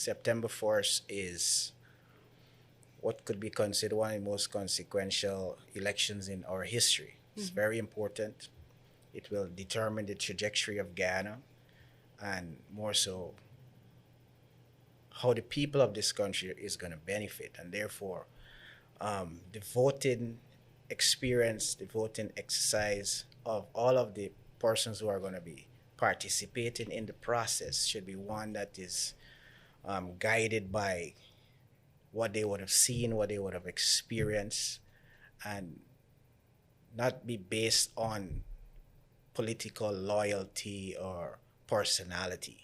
September 1st is what could be considered one of the most consequential elections in our history. It's very important. It will determine the trajectory of Guyana and more so how the people of this country is going to benefit. And therefore, the voting experience, the voting exercise of all of the persons who are going to be participating in the process should be one that is guided by what they would have seen, what they would have experienced, and not be based on political loyalty or personality.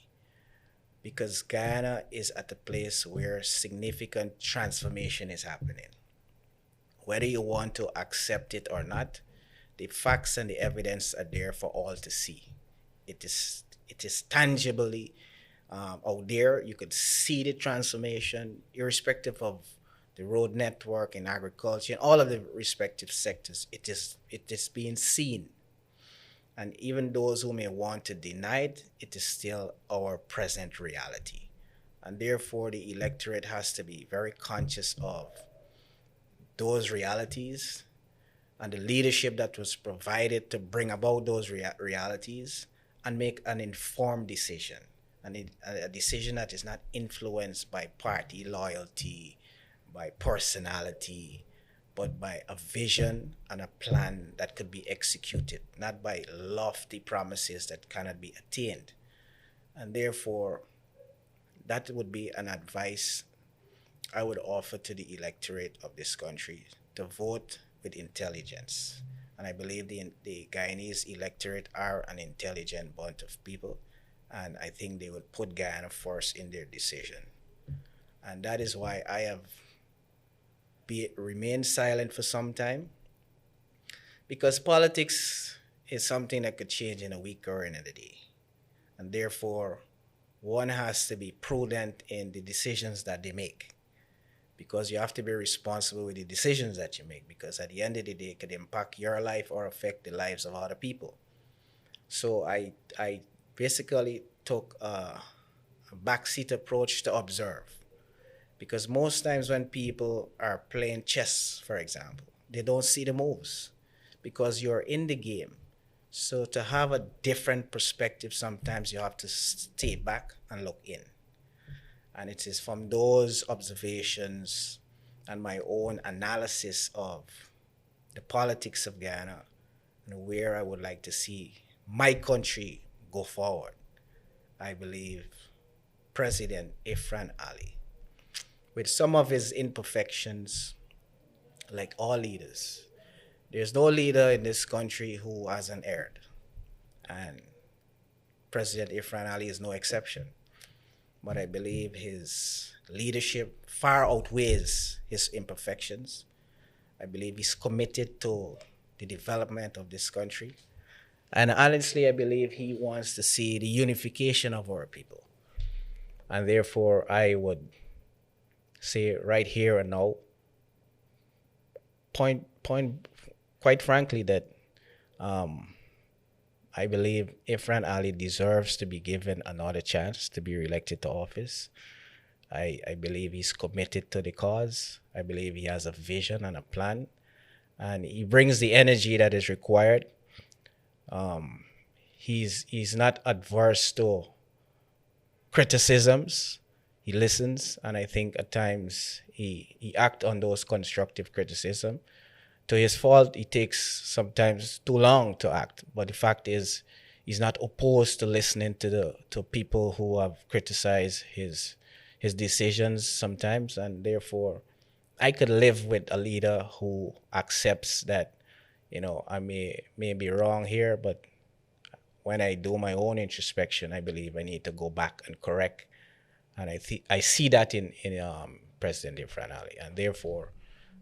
Because Guyana is at a place where significant transformation is happening. Whether you want to accept it or not, the facts and the evidence are there for all to see. It is tangibly out there. You could see the transformation, irrespective of the road network and agriculture and all of the respective sectors. It is being seen. And even those who may want to deny it, it is still our present reality. And therefore, the electorate has to be very conscious of those realities and the leadership that was provided to bring about those realities and make an informed decision. And a decision that is not influenced by party loyalty, by personality, but by a vision and a plan that could be executed, not by lofty promises that cannot be attained. And therefore, that would be an advice I would offer to the electorate of this country, to vote with intelligence. And I believe the Guyanese electorate are an intelligent bunch of people, and I think they would put Guyana first in their decision. And that is why I have remained silent for some time, because politics is something that could change in a week or in a day. And therefore, one has to be prudent in the decisions that they make, because you have to be responsible with the decisions that you make, because at the end of the day, it could impact your life or affect the lives of other people. So I basically took a backseat approach to observe, because most times when people are playing chess, for example, they don't see the moves because you're in the game. So to have a different perspective, sometimes you have to stay back and look in. And it is from those observations and my own analysis of the politics of Guyana and where I would like to see my country go forward, I believe President Irfaan Ali, with some of his imperfections, like all leaders, there's no leader in this country who hasn't erred. And President Irfaan Ali is no exception. But I believe his leadership far outweighs his imperfections. I believe he's committed to the development of this country. And honestly, I believe he wants to see the unification of our people. And therefore, I would say right here and now, point quite frankly, that I believe Irfaan Ali deserves to be given another chance to be reelected to office. I believe he's committed to the cause. I believe he has a vision and a plan, and he brings the energy that is required. He's not adverse to criticisms. He listens, and I think at times he acts on those constructive criticism. To his fault, it takes sometimes too long to act. But the fact is, he's not opposed to listening to people who have criticized his decisions sometimes, and therefore, I could live with a leader who accepts that, I may be wrong here, but when I do my own introspection, I believe I need to go back and correct, and I see that in President Irfaan Ali, and therefore,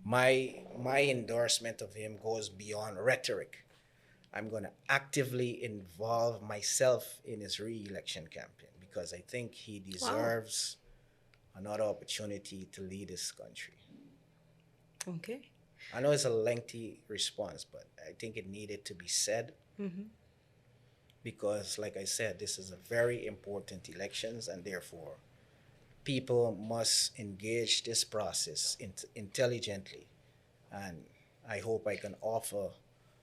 my endorsement of him goes beyond rhetoric. I'm going to actively involve myself in his re-election campaign, because I think he deserves another opportunity to lead this country. Okay. I know it's a lengthy response, but I think it needed to be said, because, like I said, this is a very important elections, and therefore, people must engage this process intelligently, and I hope I can offer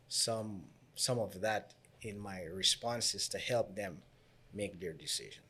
some some of that in my responses to help them make their decision.